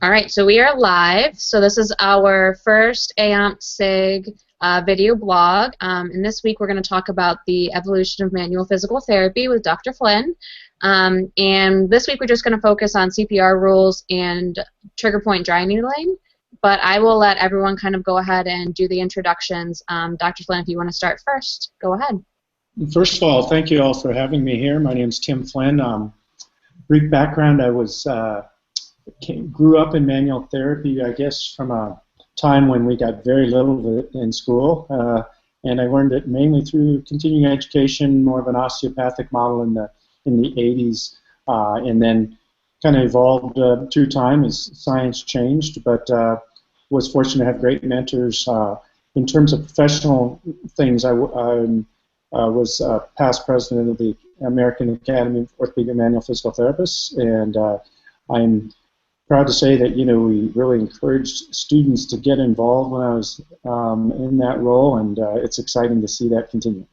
All right, so we are live. So this is our first AAOMPT-SIG video blog. And this week we're going to talk about the evolution of manual physical therapy with Dr. Flynn. And this week we're just going to focus on CPR rules and trigger point dry needling. But I will let everyone kind of go ahead and do the introductions. Dr. Flynn, if you want to start first, go ahead. First of all, thank you all for having me here. My name is Tim Flynn. Brief background, I grew up in manual therapy, I guess, from a time when we got very little of it in school, and I learned it mainly through continuing education, more of an osteopathic model in the 80s, and then kind of evolved through time as science changed, but was fortunate to have great mentors. In terms of professional things, I was past president of the American Academy of Orthopedic and Manual Physical Therapists, and I'm proud to say that, you know, we really encouraged students to get involved when I was in that role, and it's exciting to see that continue.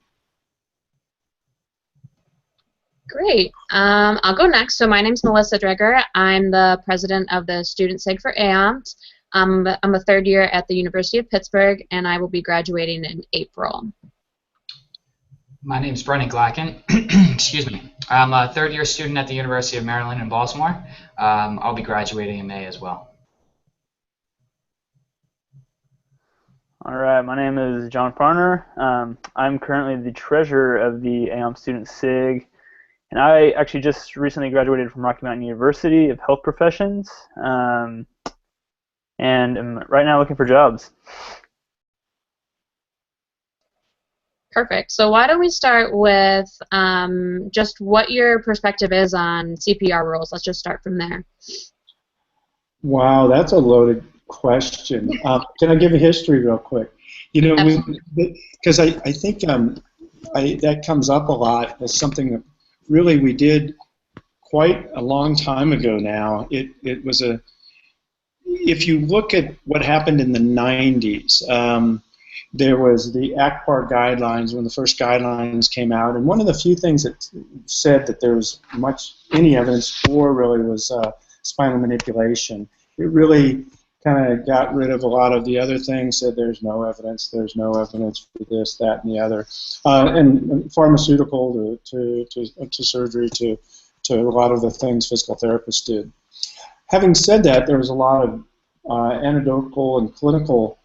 Great. I'll go next. So my name is Melissa Dreger. I'm the president of the Student SIG for AAOMPT. I'm a third year at the University of Pittsburgh, and I will be graduating in April. My name is Brennan Glacken. Excuse me. I'm a third-year student at the University of Maryland in Baltimore. I'll be graduating in May as well. All right, my name is John Farner. I'm currently the treasurer of the AAOMPT Student SIG, and I actually just recently graduated from Rocky Mountain University of Health Professions, and am right now looking for jobs. Perfect. So why don't we start with just what your perspective is on CPR rules. Let's just start from there. Wow, that's a loaded question. Can I give a history real quick? You know, because I think that comes up a lot as something that really we did quite a long time ago now. It was if you look at what happened in the 90s, there was the ACPAR guidelines when the first guidelines came out, and one of the few things that said that there was any evidence for really was spinal manipulation. It really kind of got rid of a lot of the other things, said there's no evidence for this, that, and the other, and pharmaceutical to surgery to a lot of the things physical therapists did. Having said that, there was a lot of anecdotal and clinical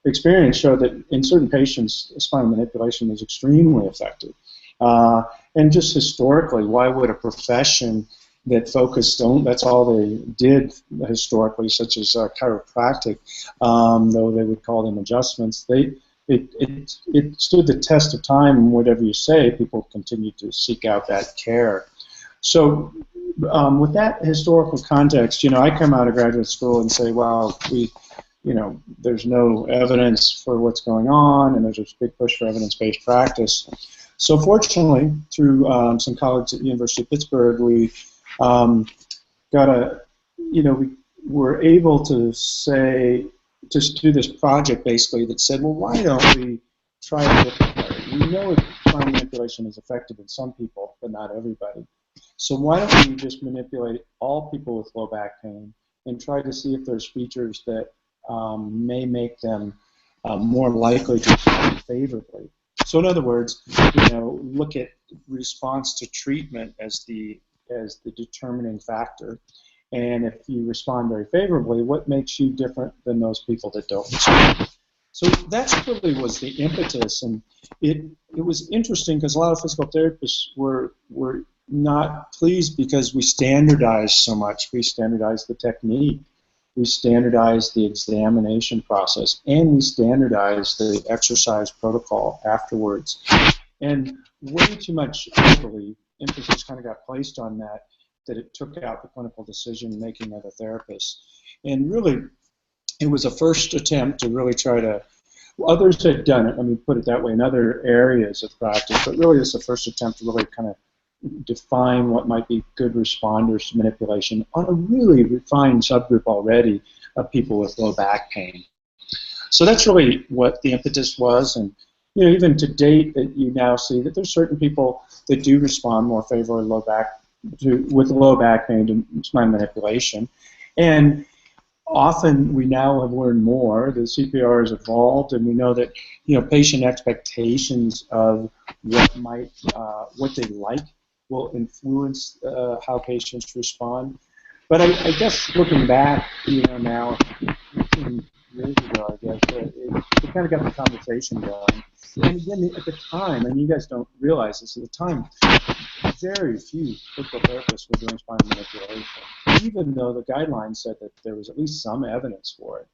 experience showed that in certain patients, spinal manipulation is extremely effective. And just historically, why would a profession that focused on, that's all they did historically, such as chiropractic, though they would call them adjustments, it stood the test of time, and whatever you say, people continue to seek out that care. So with that historical context, you know, I come out of graduate school and say, well, there's no evidence for what's going on, and there's this big push for evidence-based practice. So fortunately, through some colleagues at the University of Pittsburgh, we we were able to just do this project basically that said, well, why don't we try to look at it? We know that spinal manipulation is effective in some people, but not everybody. So why don't we just manipulate all people with low back pain and try to see if there's features that may make them more likely to respond favorably. So in other words, look at response to treatment as the determining factor. And if you respond very favorably, what makes you different than those people that don't respond? So that really was the impetus, and it was interesting because a lot of physical therapists were not pleased because we standardized so much. We standardized the technique. We standardized the examination process, and we standardized the exercise protocol afterwards. And way too much, I believe, emphasis kind of got placed on that it took out the clinical decision-making of the therapist. And really, it was a first attempt to really try to, others had done it, let me put it that way, in other areas of practice, but really it's the first attempt to really kind of define what might be good responders to manipulation on a really refined subgroup already of people with low back pain. So that's really what the impetus was, and even to date, that you now see that there's certain people that do respond more favorably to low back with low back pain to spine manipulation. And often we now have learned more. The CPR has evolved, and we know that patient expectations of what they like will influence how patients respond. But I guess looking back, now 15 years ago, I guess it kind of got the conversation going. And again, at the time, and you guys don't realize this, at the time, very few physical therapists were doing spinal manipulation, even though the guidelines said that there was at least some evidence for it.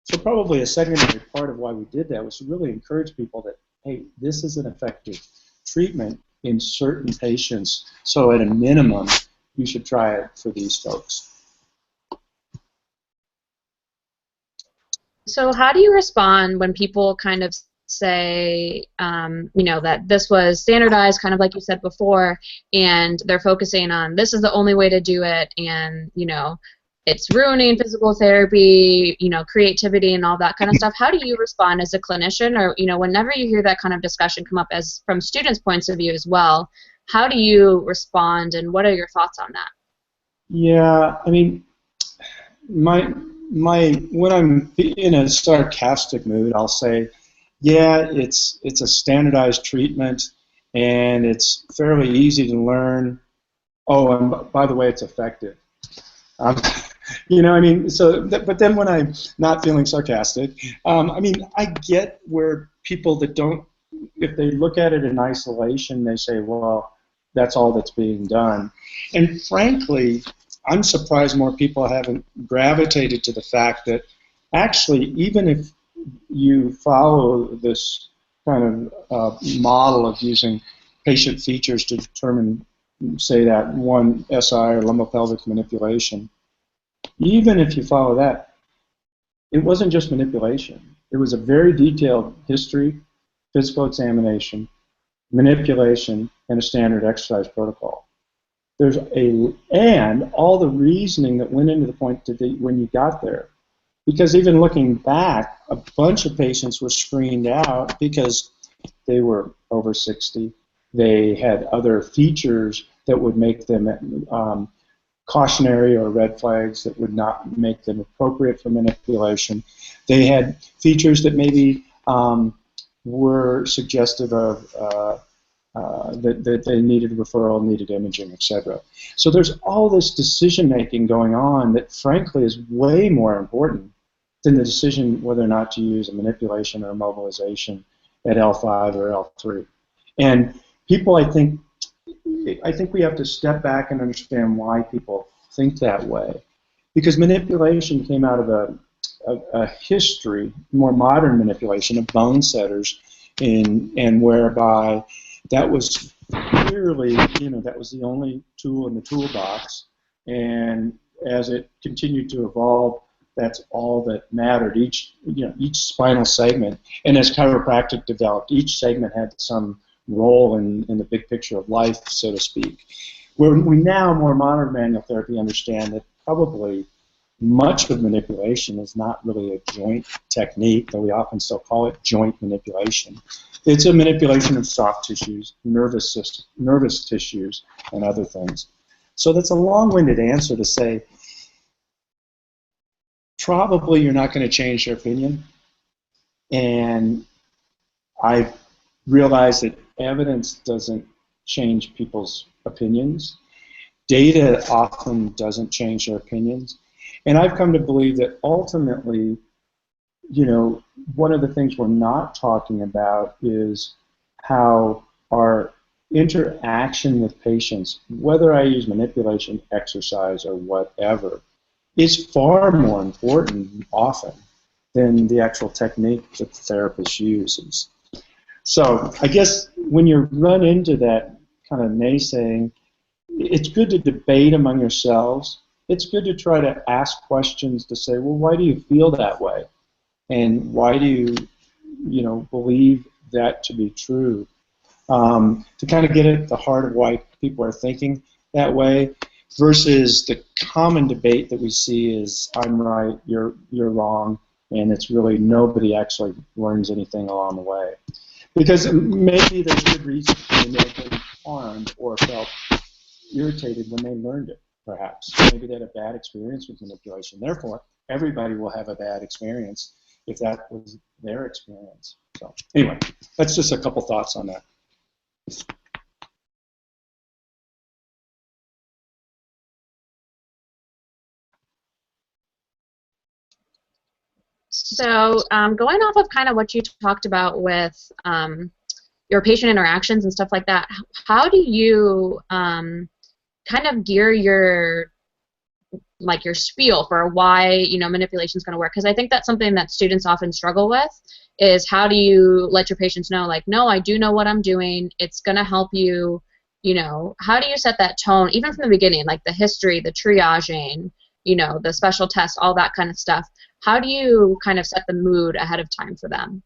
So probably a secondary part of why we did that was to really encourage people that, hey, this is an effective treatment in certain patients, so at a minimum, you should try it for these folks. So how do you respond when people kind of say, that this was standardized, kind of like you said before, and they're focusing on this is the only way to do it, and, it's ruining physical therapy, creativity and all that kind of stuff. How do you respond as a clinician, or, whenever you hear that kind of discussion come up as from students' points of view as well, how do you respond, and what are your thoughts on that? Yeah, I mean, when I'm in a sarcastic mood, I'll say, yeah, it's a standardized treatment, and it's fairly easy to learn. Oh, and by the way, it's effective. But then when I'm not feeling sarcastic, I get where people that don't, if they look at it in isolation, they say, well, that's all that's being done. And frankly, I'm surprised more people haven't gravitated to the fact that actually, even if you follow this kind of model of using patient features to determine, say, that one SI or lumbopelvic manipulation, even if you follow that, it wasn't just manipulation. It was a very detailed history, physical examination, manipulation, and a standard exercise protocol. And all the reasoning that went into the point when you got there. Because even looking back, a bunch of patients were screened out because they were over 60. They had other features that would make them cautionary or red flags that would not make them appropriate for manipulation. They had features that maybe were suggestive of that they needed referral, needed imaging, etc. So there's all this decision-making going on that, frankly, is way more important than the decision whether or not to use a manipulation or a mobilization at L5 or L3. And people, I think we have to step back and understand why people think that way. Because manipulation came out of a history, more modern manipulation of bone setters, and whereby that was clearly, that was the only tool in the toolbox. And as it continued to evolve, that's all that mattered. Each spinal segment, and as chiropractic developed, each segment had some role in the big picture of life, so to speak. Where we now, more modern manual therapy, understand that probably much of manipulation is not really a joint technique, though we often still call it joint manipulation. It's a manipulation of soft tissues, nervous tissues, and other things. So that's a long-winded answer to say, probably you're not going to change your opinion. And I've realized that evidence doesn't change people's opinions. Data often doesn't change their opinions. And I've come to believe that ultimately, one of the things we're not talking about is how our interaction with patients, whether I use manipulation, exercise, or whatever, is far more important often than the actual technique that the therapist uses. So I guess when you run into that kind of naysaying, it's good to debate among yourselves. It's good to try to ask questions to say, well, why do you feel that way? And why do you, believe that to be true? To kind of get at the heart of why people are thinking that way, versus the common debate that we see is, I'm right, you're wrong, and it's really nobody actually learns anything along the way. Because maybe there's good reason they may have been harmed or felt irritated when they learned it, perhaps. Maybe they had a bad experience with manipulation. Therefore, everybody will have a bad experience if that was their experience. So anyway, that's just a couple thoughts on that. So going off of kind of what you talked about with your patient interactions and stuff like that, how do you kind of gear your spiel for why manipulation is going to work? Because I think that's something that students often struggle with, is how do you let your patients know, like, no, I do know what I'm doing, it's going to help you, how do you set that tone even from the beginning, like the history, the triaging, the special test, all that kind of stuff? How do you kind of set the mood ahead of time for them?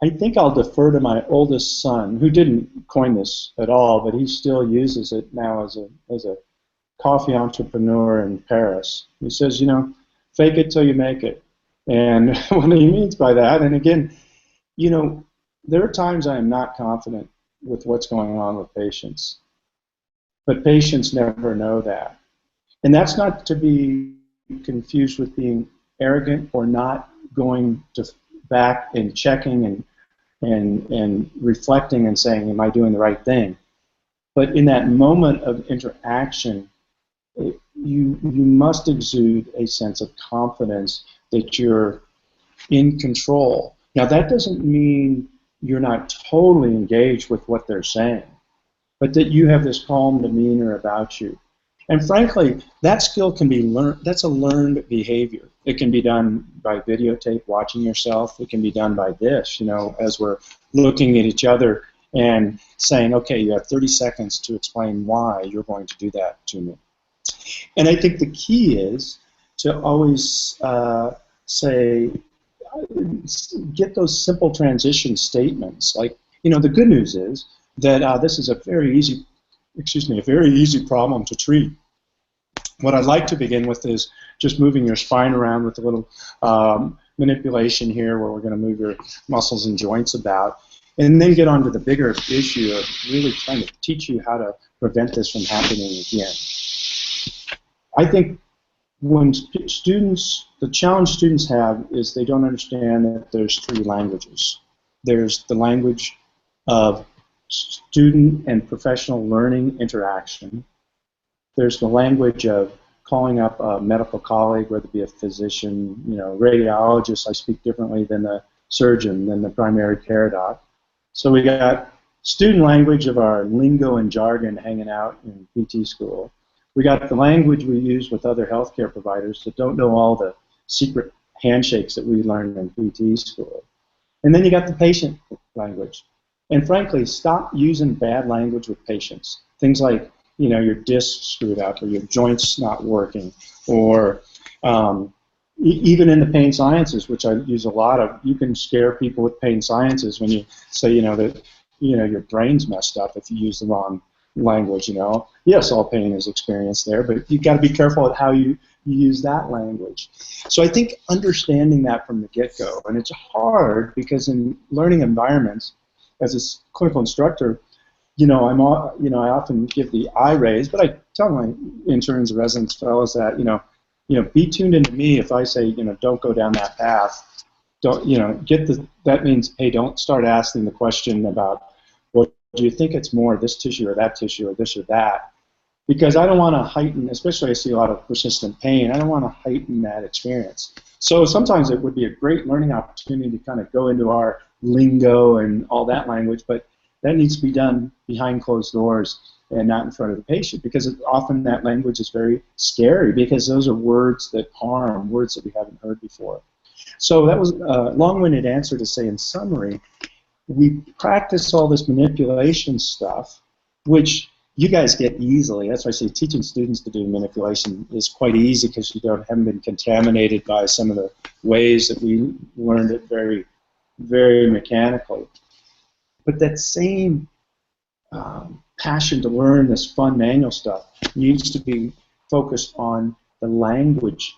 I think I'll defer to my oldest son, who didn't coin this at all, but he still uses it now as a coffee entrepreneur in Paris. He says, fake it till you make it. And what he means by that, and again, there are times I am not confident with what's going on with patients, but patients never know that. And that's not to be confused with being arrogant or not going to back and checking and reflecting and saying, am I doing the right thing? But in that moment of interaction, you must exude a sense of confidence that you're in control. Now, that doesn't mean you're not totally engaged with what they're saying, but that you have this calm demeanor about you. And frankly, that skill can be learned. That's a learned behavior. It can be done by videotape, watching yourself. It can be done by this, as we're looking at each other and saying, okay, you have 30 seconds to explain why you're going to do that to me. And I think the key is to always get those simple transition statements. Like, the good news is that this is a very easy problem to treat. What I'd like to begin with is just moving your spine around with a little manipulation here, where we're going to move your muscles and joints about, and then get on to the bigger issue of really trying to teach you how to prevent this from happening again. I think when the challenge students have is they don't understand that there's three languages. There's the language of student and professional learning interaction. There's the language of calling up a medical colleague, whether it be a physician, radiologist. I speak differently than the surgeon, than the primary care doc. So we got student language of our lingo and jargon hanging out in PT school. We got the language we use with other healthcare providers that don't know all the secret handshakes that we learned in PT school. And then you got the patient language. And frankly, stop using bad language with patients. Things like, your disc screwed up, or your joints not working, or even in the pain sciences, which I use a lot of, you can scare people with pain sciences when you say, that, your brain's messed up if you use the wrong language. Yes, all pain is experienced there, but you've got to be careful at how you use that language. So I think understanding that from the get-go, and it's hard because in learning environments, as a clinical instructor, I often give the eye raise, but I tell my interns, residents, fellows that, be tuned into me if I say, don't go down that path. Don't, that means, hey, don't start asking the question about, well, do you think it's more this tissue or that tissue or this or that? Because I don't want to heighten, especially I see a lot of persistent pain, I don't want to heighten that experience. So sometimes it would be a great learning opportunity to kind of go into our lingo and all that language, but that needs to be done behind closed doors and not in front of the patient, because often that language is very scary, because those are words that harm, words that we haven't heard before. So that was a long-winded answer to say, in summary, we practice all this manipulation stuff, which you guys get easily. That's why I say teaching students to do manipulation is quite easy, because you haven't been contaminated by some of the ways that we learned it very, very mechanically. But that same passion to learn this fun manual stuff needs to be focused on the language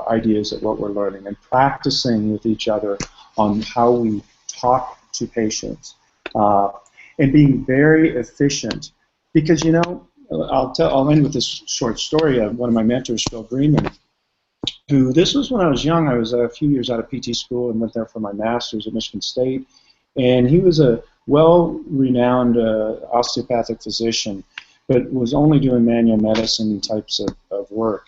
ideas of what we're learning, and practicing with each other on how we talk to patients, and being very efficient because I'll end with this short story of one of my mentors, Phil Greenman, who, this was when I was young. I was a few years out of PT school and went there for my master's at Michigan State, and he was a well-renowned osteopathic physician, but was only doing manual medicine types of work.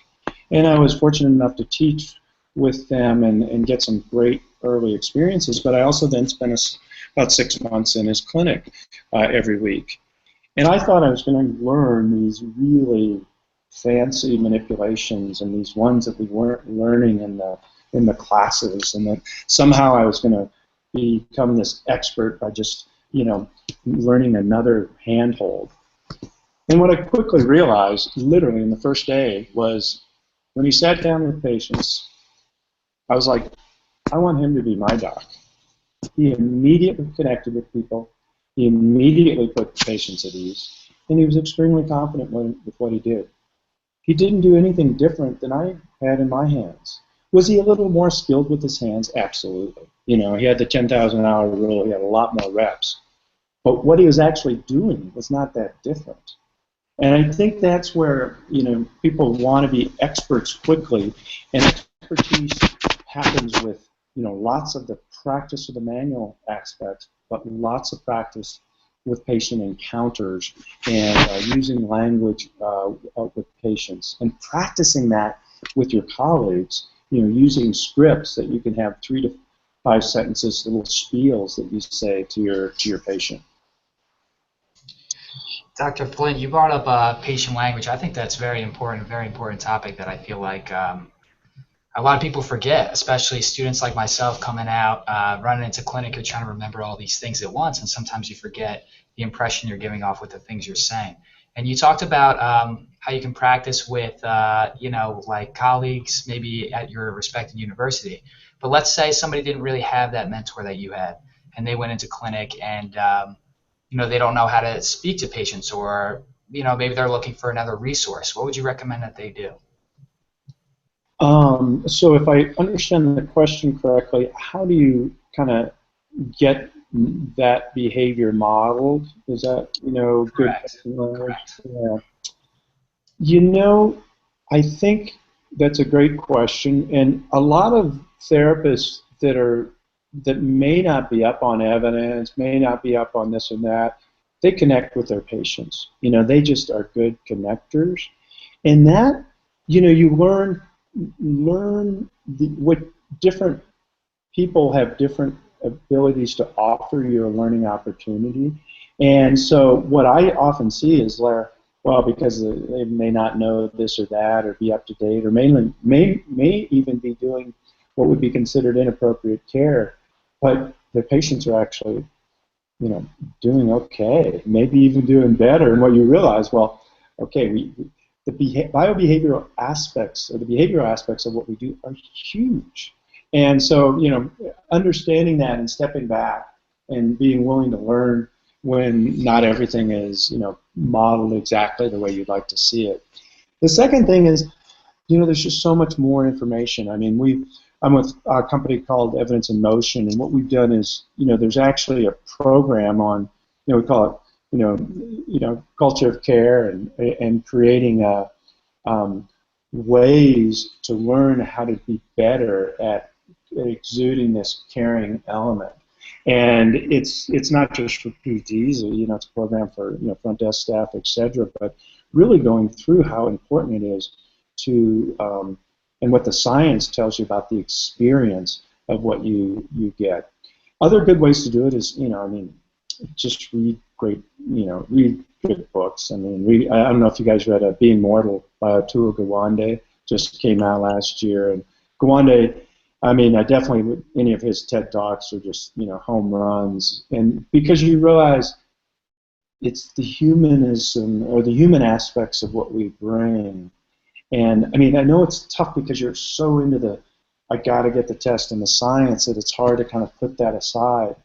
And I was fortunate enough to teach with them and get some great early experiences, but I also then spent about 6 months in his clinic every week. And I thought I was going to learn these really fancy manipulations and these ones that we weren't learning in the classes, and that somehow I was going to become this expert by just learning another handhold. And what I quickly realized, literally in the first day, was when he sat down with patients, I was like, I want him to be my doc. He immediately connected with people. He immediately put patients at ease, and he was extremely confident with what he did. He didn't do anything different than I had in my hands. Was he a little more skilled with his hands? Absolutely. He had the 10,000-hour rule. He had a lot more reps. But what he was actually doing was not that different. And I think that's where people want to be experts quickly, and expertise happens with lots of the practice of the manual aspects, but lots of practice with patient encounters and using language with patients and practicing that with your colleagues. Using scripts that you can have 3 to 5 sentences, little spiels that you say to your patient. Dr. Flynn, you brought up patient language. I think that's very important topic that I feel like a lot of people forget, especially students like myself coming out, running into clinic, you're trying to remember all these things at once, and sometimes you forget the impression you're giving off with the things you're saying. And you talked about how you can practice with, like colleagues maybe at your respective university. But let's say somebody didn't really have that mentor that you had, and they went into clinic and they don't know how to speak to patients, or maybe they're looking for another resource. What would you recommend that they do? So if I understand the question correctly, how do you kind of get that behavior modeled? Is that, Correct. good? Correct. Yeah. I think that's a great question, and a lot of therapists that may not be up on evidence, may not be up on this and that, they connect with their patients. They just are good connectors, and that, you learn what different people have different abilities to offer you a learning opportunity. And so what I often see is because they may not know this or that or be up to date, or may even be doing what would be considered inappropriate care, but their patients are actually doing okay, maybe even doing better. And what you realize, okay, the biobehavioral aspects, or the behavioral aspects of what we do, are huge. And so, understanding that and stepping back and being willing to learn when not everything is, modeled exactly the way you'd like to see it. The second thing is, there's just so much more information. I mean, I'm with a company called Evidence in Motion, and what we've done is, there's actually a program on, we call it, culture of care, and creating ways to learn how to be better at exuding this caring element. And it's not just for PTs, it's a program for front desk staff, etc. But really going through how important it is to and what the science tells you about the experience of what you get. Other good ways to do it is just read read good books. I don't know if you guys read Being Mortal by Atul Gawande, just came out last year. And Gawande, I definitely, any of his TED Talks are just, home runs. And because you realize it's the humanism, or the human aspects of what we bring. And, I know it's tough because you're so into I got to get the test and the science that it's hard to kind of put that aside.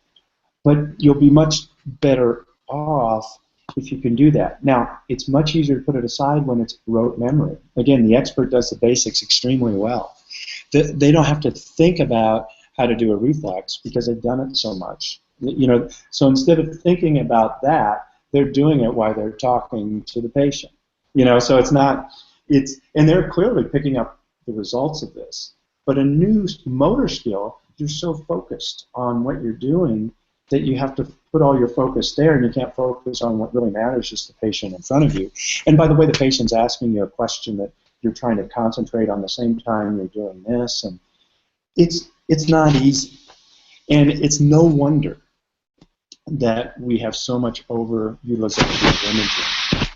But you'll be much better off if you can do that. Now, it's much easier to put it aside when it's rote memory. Again, the expert does the basics extremely well. They don't have to think about how to do a reflex because they've done it so much. So instead of thinking about that, they're doing it while they're talking to the patient. So and they're clearly picking up the results of this. But a new motor skill, you're so focused on what you're doing that you have to put all your focus there, and you can't focus on what really matters, just the patient in front of you. And by the way, the patient's asking you a question that you're trying to concentrate on the same time you're doing this, and it's not easy. And it's no wonder that we have so much overutilization of imaging,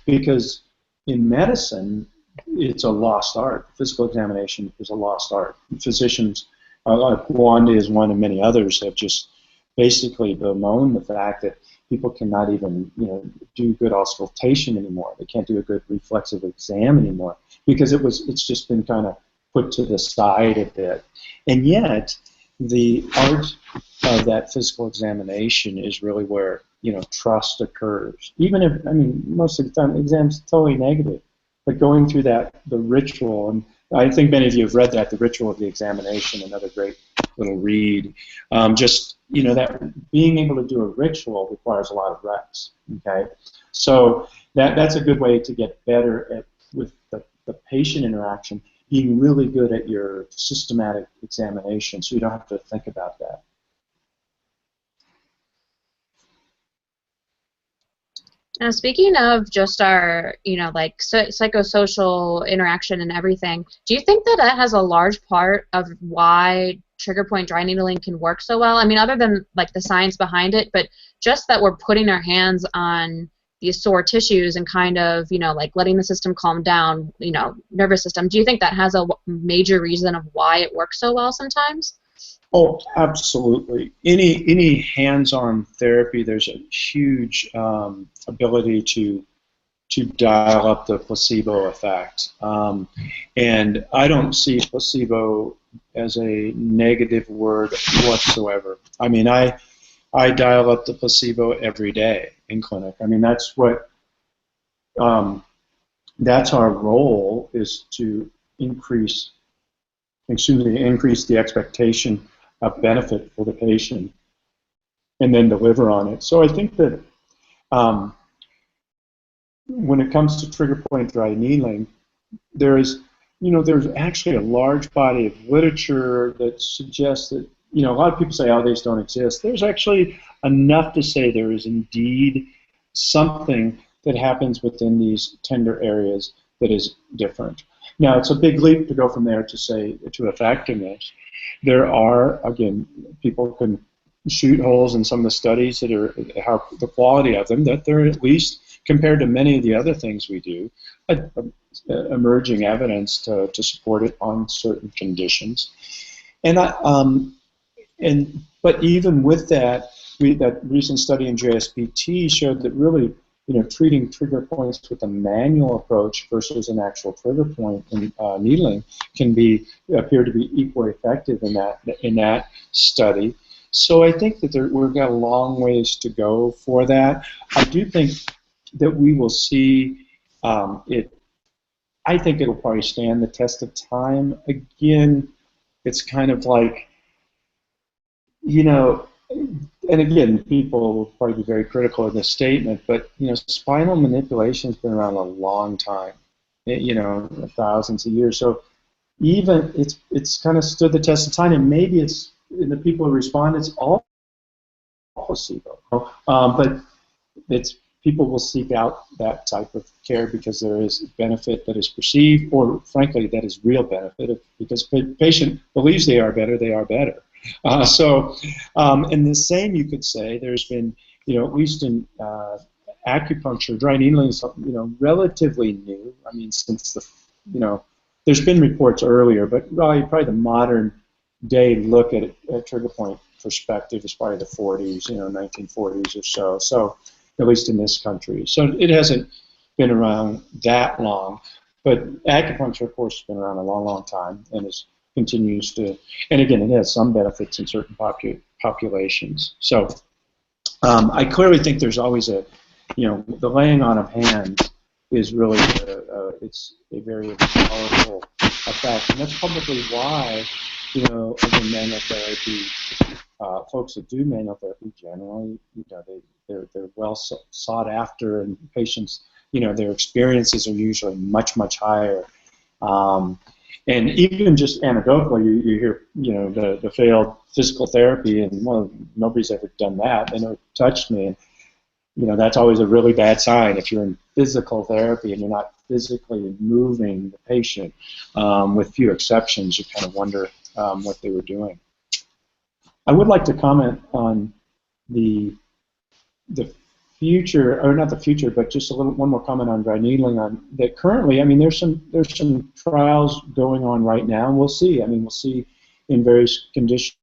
because in medicine, it's a lost art. Physical examination is a lost art. Physicians, like Wanda is one and many others, have just basically bemoaned the fact that people cannot even do good auscultation anymore. They can't do a good reflexive exam anymore because it's just been kind of put to the side a bit. And yet, the art of that physical examination is really where trust occurs. Even if, most of the time, the exam's totally negative, but going through the ritual, and I think many of you have read that, The Ritual of the Examination, another great little read. That being able to do a ritual requires a lot of reps. Okay, so that's a good way to get better with the patient interaction. Being really good at your systematic examination, so you don't have to think about that. Now, speaking of just our, psychosocial interaction and everything, do you think that has a large part of why trigger point dry needling can work so well? Other than the science behind it, but just that we're putting our hands on these sore tissues and kind of, letting the system calm down, nervous system. Do you think that has a major reason of why it works so well sometimes? Oh, absolutely. Any hands-on therapy, there's a huge ability to dial up the placebo effect. And I don't see placebo as a negative word whatsoever. I dial up the placebo every day in clinic. That's what that's our role, is to increase the expectation of benefit for the patient, and then deliver on it. So I think that when it comes to trigger point dry needling, there's actually a large body of literature that suggests that, a lot of people say, oh, these don't exist. There's actually enough to say there is indeed something that happens within these tender areas that is different. Now, it's a big leap to go from there to effectiveness. There are, again, people can shoot holes in some of the studies that are how the quality of them, that they're, at least compared to many of the other things we do, emerging evidence to support it on certain conditions. But even with that, that recent study in JSPT showed that really, treating trigger points with a manual approach versus an actual trigger point in needling can appear to be equally effective in that study. So I think that we've got a long ways to go for that. I do think that we will see it. I think it'll probably stand the test of time. Again, it's kind of like, and again, people will probably be very critical of this statement, but spinal manipulation has been around a long time, thousands of years. So even it's kind of stood the test of time, and maybe it's in the people who respond, it's all placebo. But people will seek out that type of care because there is benefit that is perceived, or frankly, that is real benefit. Because the patient believes they are better, they are better. And the same you could say, there's been, at least in acupuncture, dry needling is, relatively new. Since there's been reports earlier, but probably the modern day look at trigger point perspective is probably the 40s, 1940s or so. So at least in this country. So it hasn't been around that long, but acupuncture, of course, has been around a long, long time, and continues to, and again, it has some benefits in certain populations. So I clearly think there's always the laying on of hands is really it's a very powerful effect, and that's probably why again, manual therapy, folks that do manual therapy generally, they're well sought after, and patients, their experiences are usually much, much higher. And even just anecdotally, you hear, the failed physical therapy, and well, nobody's ever done that. They never touched me, and that's always a really bad sign. If you're in physical therapy and you're not physically moving the patient, with few exceptions, you kind of wonder what they were doing. I would like to comment on the future, or not the future, but just one more comment on dry needling. On that currently, I mean, there's some trials going on right now, and we'll see. I mean, we'll see in various conditions,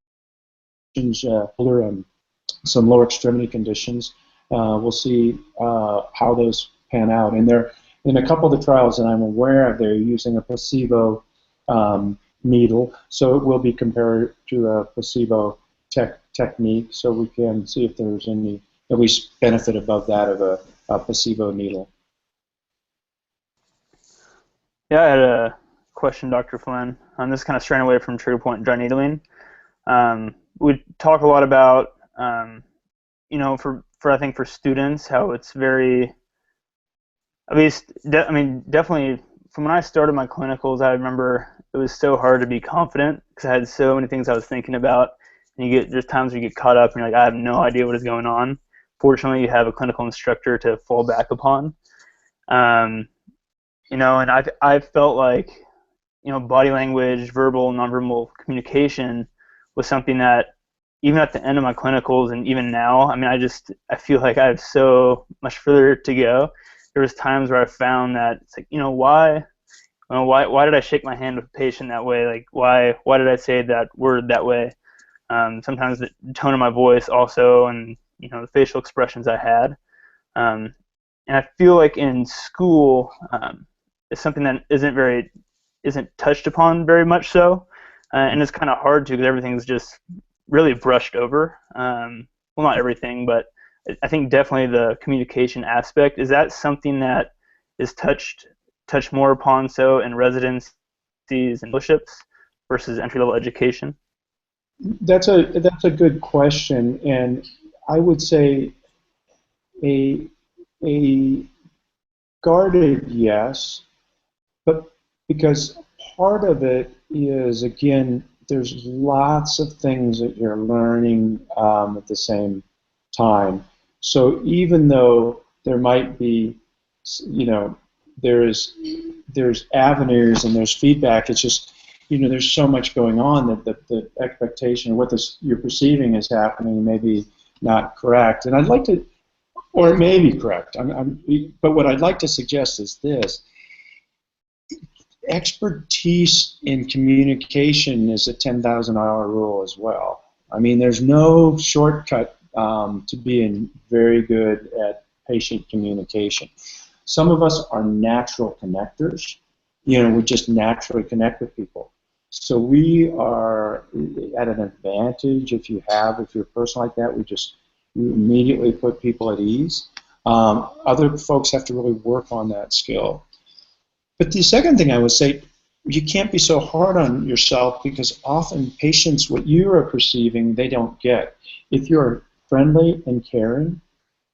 some lower extremity conditions. We'll see how those pan out. And they're in a couple of the trials that I'm aware of, they're using a placebo needle, so it will be compared to a placebo technique, so we can see if there's any at least benefit above that of a placebo needle. Yeah, I had a question, Dr. Flynn. On this kind of straying away from trigger point dry needling. We talk a lot about, for I think for students, how it's very, at least, definitely from when I started my clinicals, I remember it was so hard to be confident because I had so many things I was thinking about. And there's times where you get caught up and you're like, I have no idea what is going on. Fortunately, you have a clinical instructor to fall back upon. And I felt like, body language, verbal, nonverbal communication was something that even at the end of my clinicals and even now, I feel like I have so much further to go. There was times where I found that it's like, why did I shake my hand with a patient that way? Like, why did I say that word that way? Sometimes the tone of my voice also, and the facial expressions I had. And I feel like in school, it's something that isn't touched upon very much so, and it's kind of hard to because everything's just really brushed over. Well, not everything, but I think definitely the communication aspect. Is that something that is touched more upon so in residencies and fellowships versus entry-level education? That's a good question, and I would say a guarded yes, but because part of it is, again, there's lots of things that you're learning at the same time. So even though there might be, there's avenues and there's feedback, it's just, there's so much going on that the expectation, what you're perceiving is happening, may be not correct. And I'd like to, or it may be correct, but what I'd like to suggest is this. Expertise in communication is a 10,000-hour rule as well. I mean, there's no shortcut to being very good at patient communication. Some of us are natural connectors. We just naturally connect with people. So we are at an advantage if you're a person like that. You immediately put people at ease. Other folks have to really work on that skill. But the second thing I would say, you can't be so hard on yourself because often patients, what you are perceiving, they don't get. If you're friendly and caring,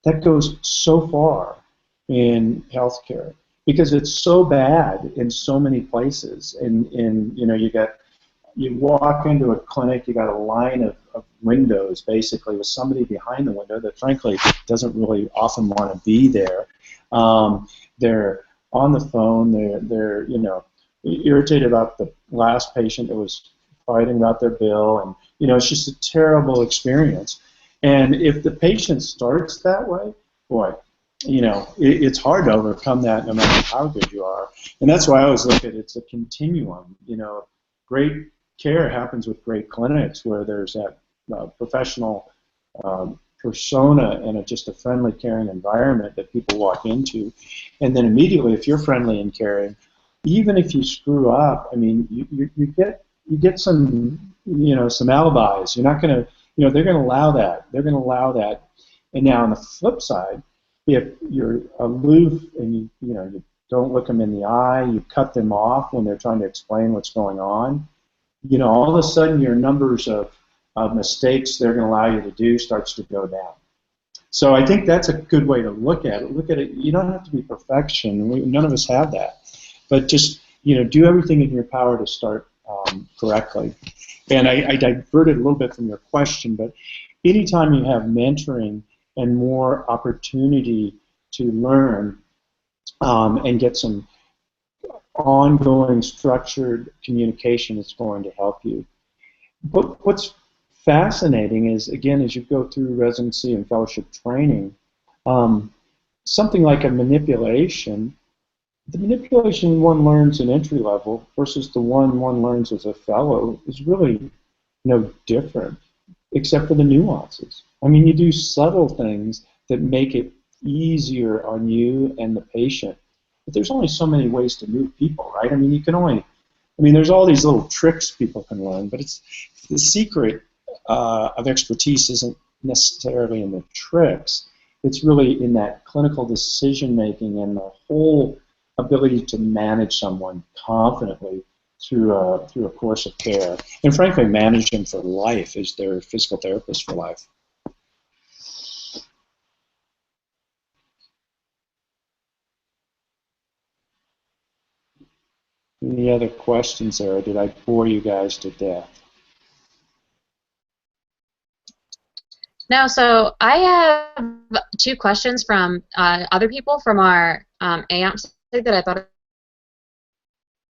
that goes so far in healthcare because it's so bad in so many places. And you walk into a clinic, you got a line of windows basically with somebody behind the window that frankly doesn't really often want to be there. They're on the phone, they're irritated about the last patient that was fighting about their bill, and it's just a terrible experience. And if the patient starts that way, boy, it's hard to overcome that no matter how good you are. And that's why I always look at it's a continuum. Great care happens with great clinics where there's that professional persona and just a friendly, caring environment that people walk into. And then immediately, if you're friendly and caring, even if you screw up, I mean, you get some some alibis. You're not going to, they're going to allow that. They're going to allow that. And now on the flip side, if you're aloof and you don't look them in the eye, you cut them off when they're trying to explain what's going on, all of a sudden your numbers of mistakes they're going to allow you to do starts to go down. So I think that's a good way to look at it. Look at it. You don't have to be perfection. None of us have that, but just do everything in your power to start correctly. And I diverted a little bit from your question, but anytime you have mentoring and more opportunity to learn and get some ongoing structured communication, it's going to help you. But what's fascinating is, again, as you go through residency and fellowship training, something like a manipulation, the manipulation one learns in entry level versus the one learns as a fellow is really no different, except for the nuances. I mean, you do subtle things that make it easier on you and the patient. But there's only so many ways to move people, right? I mean, there's all these little tricks people can learn, but it's the secret of expertise isn't necessarily in the tricks. It's really in that clinical decision making and the whole ability to manage someone confidently through a course of care, and frankly, manage them for life as their physical therapist for life. Any other questions there, or did I bore you guys to death? No, so I have 2 questions from other people from our AAOMPT that I thought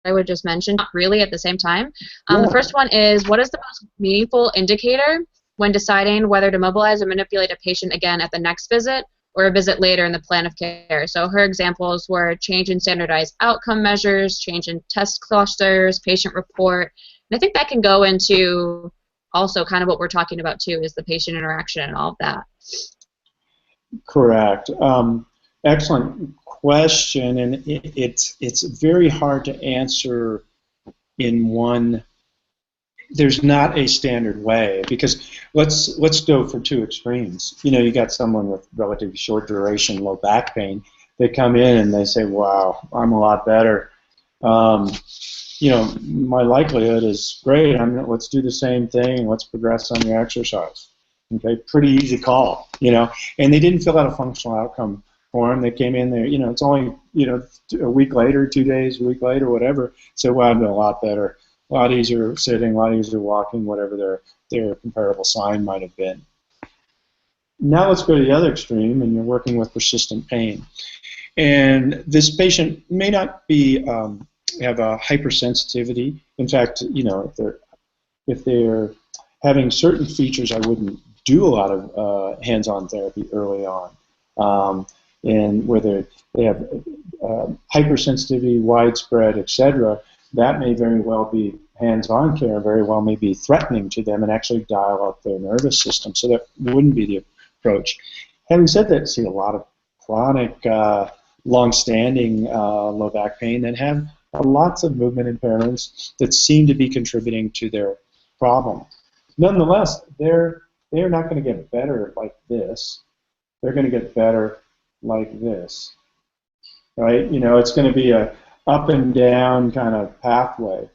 I would just mention really at the same time. Yeah. The first one is, what is the most meaningful indicator when deciding whether to mobilize or manipulate a patient again at the next visit or a visit later in the plan of care? So her examples were change in standardized outcome measures, change in test clusters, patient report. And I think that can go into also kind of what we're talking about too, is the patient interaction and all of that. Correct. Excellent question, and it's very hard to answer in one. There's not a standard way, because let's go for 2 extremes. You got someone with relatively short duration low back pain. They come in and they say, "Wow, I'm a lot better. My likelihood is great. Let's do the same thing. Let's progress on your exercise." Okay, pretty easy call. And they didn't fill out a functional outcome form. They came in there. It's only a week later, 2 days, a week later, whatever. Said, "Well, I'm doing a lot better. A lot easier sitting, a lot easier walking," whatever their comparable sign might have been. Now let's go to the other extreme, and you're working with persistent pain. And this patient may not be have a hypersensitivity. In fact, if they're having certain features, I wouldn't do a lot of hands-on therapy early on. And whether they have hypersensitivity, widespread, etc., that may very well be hands-on care, very well may be threatening to them and actually dial up their nervous system. So that wouldn't be the approach. Having said that, I see a lot of chronic, long-standing low back pain that have lots of movement impairments that seem to be contributing to their problem. Nonetheless, they're not going to get better like this. They're going to get better like this, right? It's going to be a up and down kind of pathway.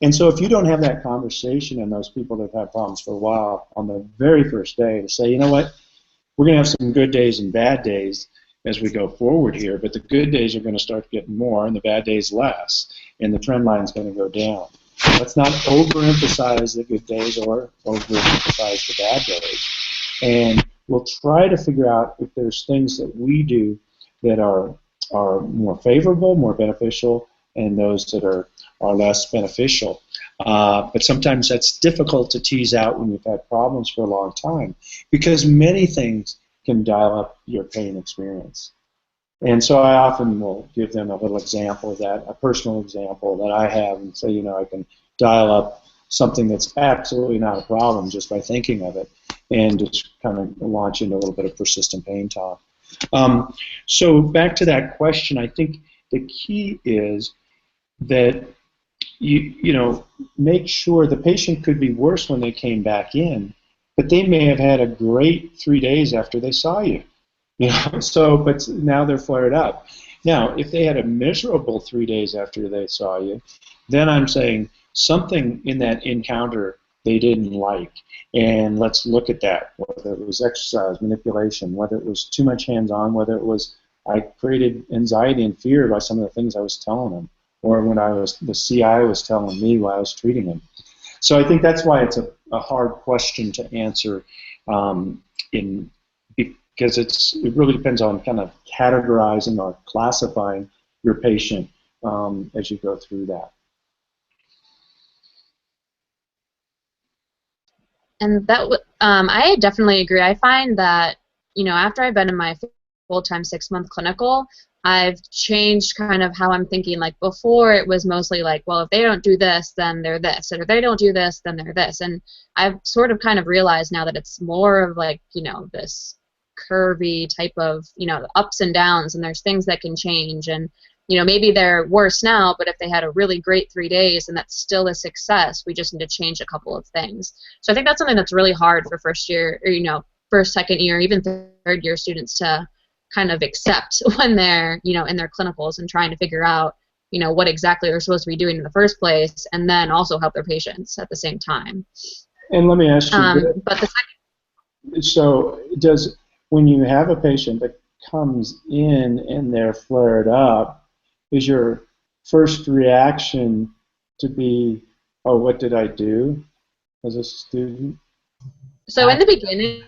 And so if you don't have that conversation and those people that have had problems for a while on the very first day to say, you know what, we're going to have some good days and bad days as we go forward here, but the good days are going to start getting more and the bad days less, and the trend line is going to go down. Let's not overemphasize the good days or overemphasize the bad days. And we'll try to figure out if there's things that we do that are more favorable, more beneficial, and those that are less beneficial. But sometimes that's difficult to tease out when you've had problems for a long time, because many things can dial up your pain experience. And so I often will give them a little example of that, a personal example that I have, and say, I can dial up something that's absolutely not a problem just by thinking of it, and just kind of launch into a little bit of persistent pain talk. So back to that question, I think the key is that you make sure the patient could be worse when they came back in, but they may have had a great 3 days after they saw you. But now they're flared up. Now, if they had a miserable 3 days after they saw you, then I'm saying something in that encounter they didn't like. And let's look at that, whether it was exercise, manipulation, whether it was too much hands-on, whether it was I created anxiety and fear by some of the things I was telling them, or when the CI was telling me while I was treating them. So I think that's why it's a hard question to answer because it really depends on kind of categorizing or classifying your patient as you go through that. And that I definitely agree. I find that, you know, after I've been in my full-time 6-month clinical, I've changed kind of how I'm thinking. Like before, it was mostly like, well, if they don't do this, then they're this, and if they don't do this, then they're this. And I've sort of kind of realized now that it's more of like, you know, this curvy type of, you know, ups and downs, and there's things that can change. And you know, maybe they're worse now, but if they had a really great 3 days and that's still a success, we just need to change a couple of things. So I think that's something that's really hard for first year, or, you know, first, second year, even third year students to kind of accept when they're, you know, in their clinicals and trying to figure out, you know, what exactly they're supposed to be doing in the first place, and then also help their patients at the same time. And let me ask you, but the second, so when you have a patient that comes in and they're flared up, is your first reaction to be, oh, what did I do as a student? So in the beginning,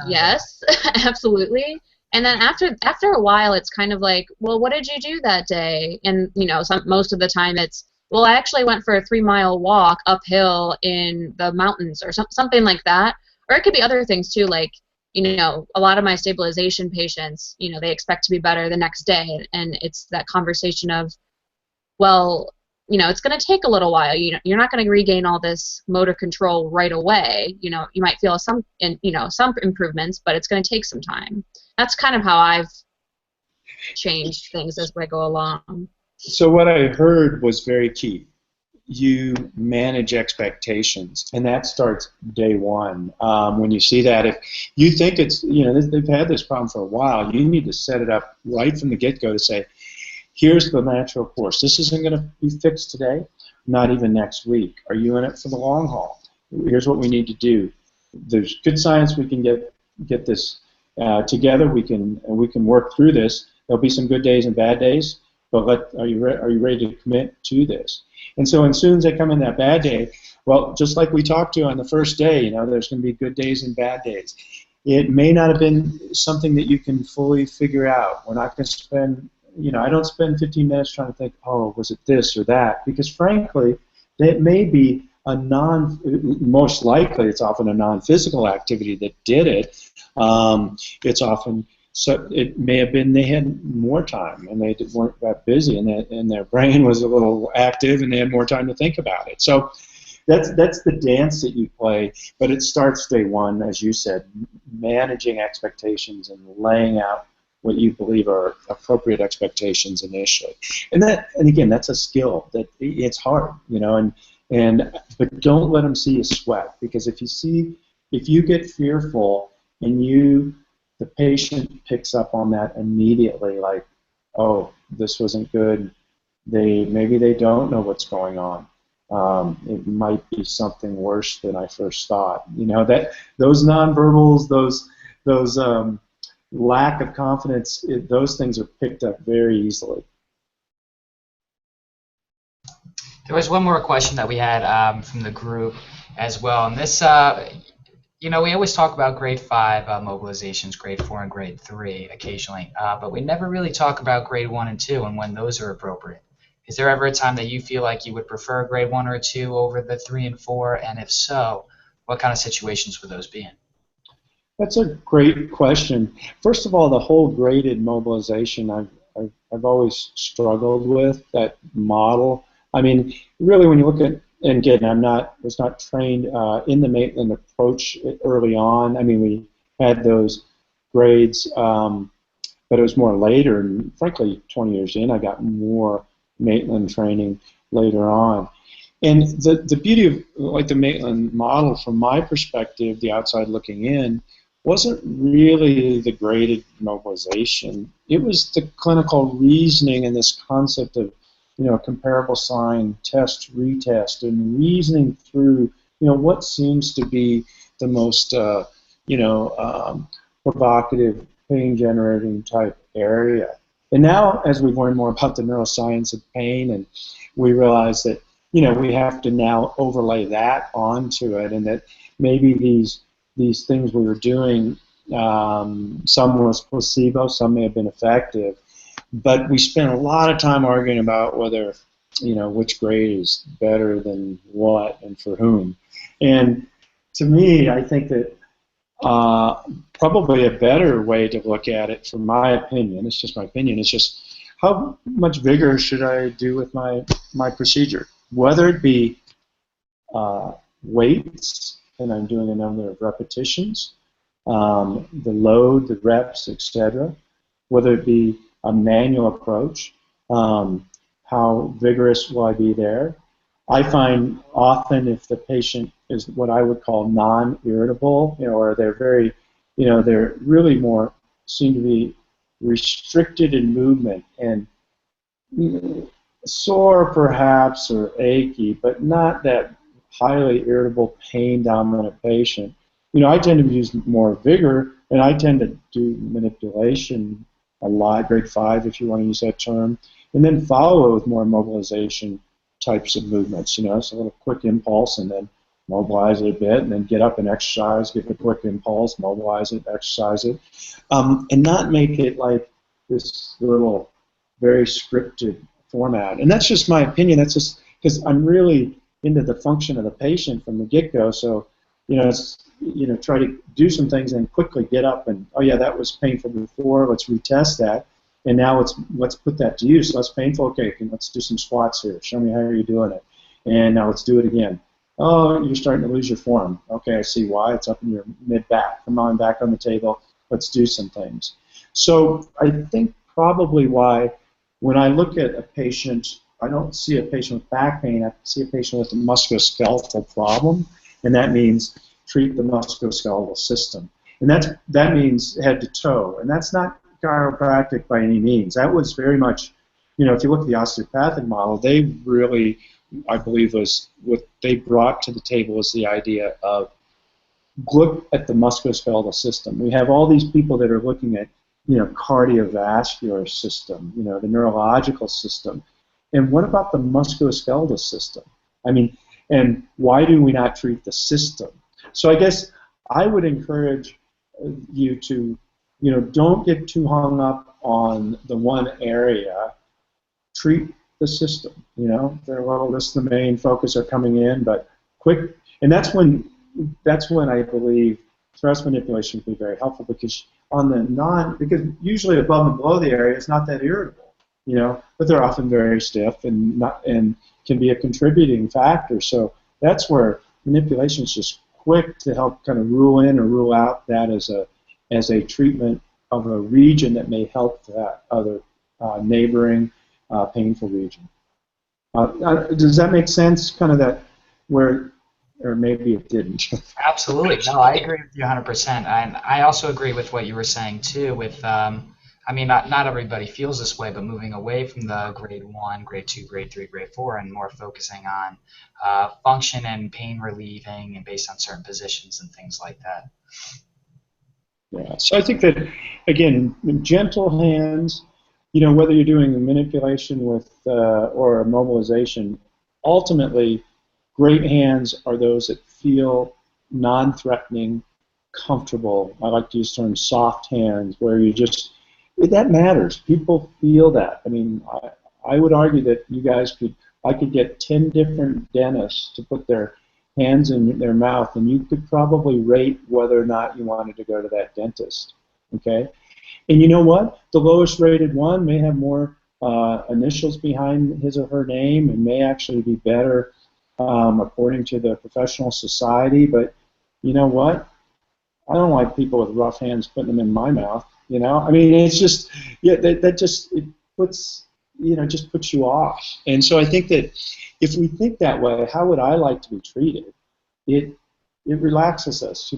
yes, absolutely. And then after a while, it's kind of like, well, what did you do that day? And you know, most of the time it's, well, I actually went for a 3-mile walk uphill in the mountains, or something like that. Or it could be other things too, like, you know, a lot of my stabilization patients, you know, they expect to be better the next day, and it's that conversation of, well, you know, it's going to take a little while. You know, you're not going to regain all this motor control right away. You know, you might feel some improvements, but it's going to take some time. That's kind of how I've changed things as I go along. So what I heard was very key. You manage expectations, and that starts day one. When you see that, if you think it's, you know, they've had this problem for a while, you need to set it up right from the get-go to say, here's the natural course. This isn't going to be fixed today, not even next week. Are you in it for the long haul? Here's what we need to do. There's good science. We can get this together. We can work through this. There'll be some good days and bad days, but are you ready to commit to this? And so as soon as they come in that bad day, well, just like we talked to on the first day, you know, there's going to be good days and bad days. It may not have been something that you can fully figure out. We're not going to spend, you know, I don't spend 15 minutes trying to think, oh, was it this or that? Because frankly, it may be most likely it's often a non-physical activity that did it. It's often, so it may have been they had more time and they weren't that busy, and their brain was a little active and they had more time to think about it. So that's the dance that you play, but it starts day one, as you said, managing expectations and laying out what you believe are appropriate expectations initially. And again, that's a skill that it's hard, you know, but don't let them see you sweat, because if you get fearful and the patient picks up on that immediately, like, oh, this wasn't good, maybe they don't know what's going on. It might be something worse than I first thought. You know, that those nonverbals, those lack of confidence, those things are picked up very easily. There was one more question that we had from the group as well, and this, you know, we always talk about grade 5 mobilizations, grade 4 and grade 3 occasionally, but we never really talk about grade 1 and 2 and when those are appropriate. Is there ever a time that you feel like you would prefer grade 1 or 2 over the 3 and 4, and if so, what kind of situations would those be in? That's a great question. First of all, the whole graded mobilization, I've always struggled with that model. I mean, really, when you look at, and again, was not trained in the Maitland approach early on. I mean, we had those grades, but it was more later. And frankly, 20 years in, I got more Maitland training later on. And the beauty of like the Maitland model, from my perspective, the outside looking in, wasn't really the graded mobilization. It was the clinical reasoning and this concept of, you know, comparable sign, test, retest, and reasoning through, what seems to be the most, provocative, pain-generating type area. And now, as we've learned more about the neuroscience of pain, and we realize that, we have to now overlay that onto it, and that maybe these things we were doing, some was placebo, some may have been effective, but we spent a lot of time arguing about whether, which grade is better than what and for whom. And to me, I think that probably a better way to look at it, from my opinion, it's just my opinion, it's just how much vigor should I do with my procedure? Whether it be weights, and I'm doing a number of repetitions, the load, the reps, etc., whether it be a manual approach, how vigorous will I be there? I find often if the patient is what I would call non-irritable, or they're very, they're really more, seem to be restricted in movement and sore perhaps or achy, but not that highly irritable, pain-dominant patient. I tend to use more vigor, and I tend to do manipulation a lot, grade 5 if you want to use that term, and then follow with more mobilization types of movements. So a little quick impulse and then mobilize it a bit, and then get up and exercise, give it a quick impulse, mobilize it, exercise it, and not make it like this little very scripted format. And that's just my opinion. That's just because I'm really into the function of the patient from the get-go. So, it's, try to do some things and quickly get up and, oh yeah, that was painful before, let's retest that. And now let's put that to use. Less painful, okay, let's do some squats here. Show me how you're doing it. And now let's do it again. Oh, you're starting to lose your form. Okay, I see why. It's up in your mid-back. Come on, back on the table. Let's do some things. So I think probably why when I look at a patient, I don't see a patient with back pain. I see a patient with a musculoskeletal problem, and that means treat the musculoskeletal system. And that means head to toe. And that's not chiropractic by any means. That was very much, if you look at the osteopathic model, they really, I believe, was what they brought to the table was the idea of look at the musculoskeletal system. We have all these people that are looking at, cardiovascular system, the neurological system. And what about the musculoskeletal system? I mean, and why do we not treat the system? So I guess I would encourage you to, don't get too hung up on the one area. Treat the system. Well, this is the main focus are coming in, but quick, and that's when I believe thrust manipulation can be very helpful, because because usually above and below the area is not that irritable, but they're often very stiff and can be a contributing factor. So that's where manipulation is just quick to help kind of rule in or rule out that as a treatment of a region that may help that other neighboring painful region. Does that make sense? Kind of that where, or maybe it didn't. Absolutely. No, I agree with you 100%. And I also agree with what you were saying too. With I mean, not everybody feels this way, but moving away from the grade 1, grade 2, grade 3, grade 4, and more focusing on function and pain relieving and based on certain positions and things like that. Yeah, so I think that, again, gentle hands, whether you're doing a manipulation with or a mobilization, ultimately, great hands are those that feel non-threatening, comfortable. I like to use the term soft hands, where you just, that matters. People feel that. I mean, I would argue that I could get 10 different dentists to put their hands in their mouth, and you could probably rate whether or not you wanted to go to that dentist, okay? And you know what? The lowest rated one may have more initials behind his or her name and may actually be better according to the professional society, but you know what? I don't like people with rough hands putting them in my mouth, I mean, it's just, yeah, that just, it puts, just puts you off. And so I think that if we think that way, how would I like to be treated? It relaxes us,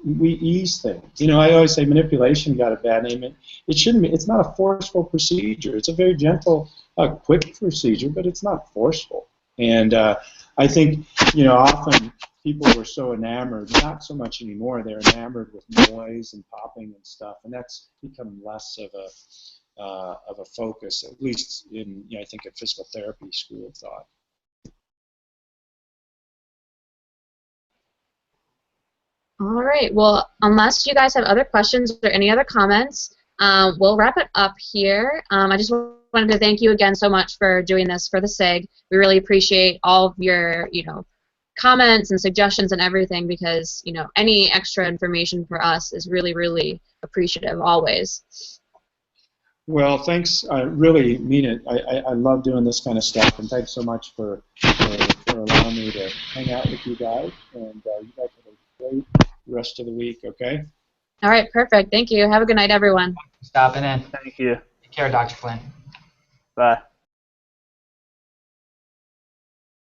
we ease things. I always say manipulation got a bad name. It shouldn't be. It's not a forceful procedure. It's a very gentle, quick procedure, but it's not forceful. And I think, often people were so enamored, not so much anymore, they're enamored with noise and popping and stuff, and that's become less of a focus, at least in, I think, a physical therapy school of thought. All right. Well, unless you guys have other questions or any other comments, we'll wrap it up here. I just wanted to thank you again so much for doing this for the SIG. We really appreciate all of your, comments and suggestions and everything, because, any extra information for us is really, really appreciative always. Well, thanks. I really mean it. I love doing this kind of stuff, and thanks so much for allowing me to hang out with you guys. And you guys have a great rest of the week, okay? All right, perfect. Thank you. Have a good night, everyone. Stopping in. Thank you. Take care, Dr. Flynn. Bye.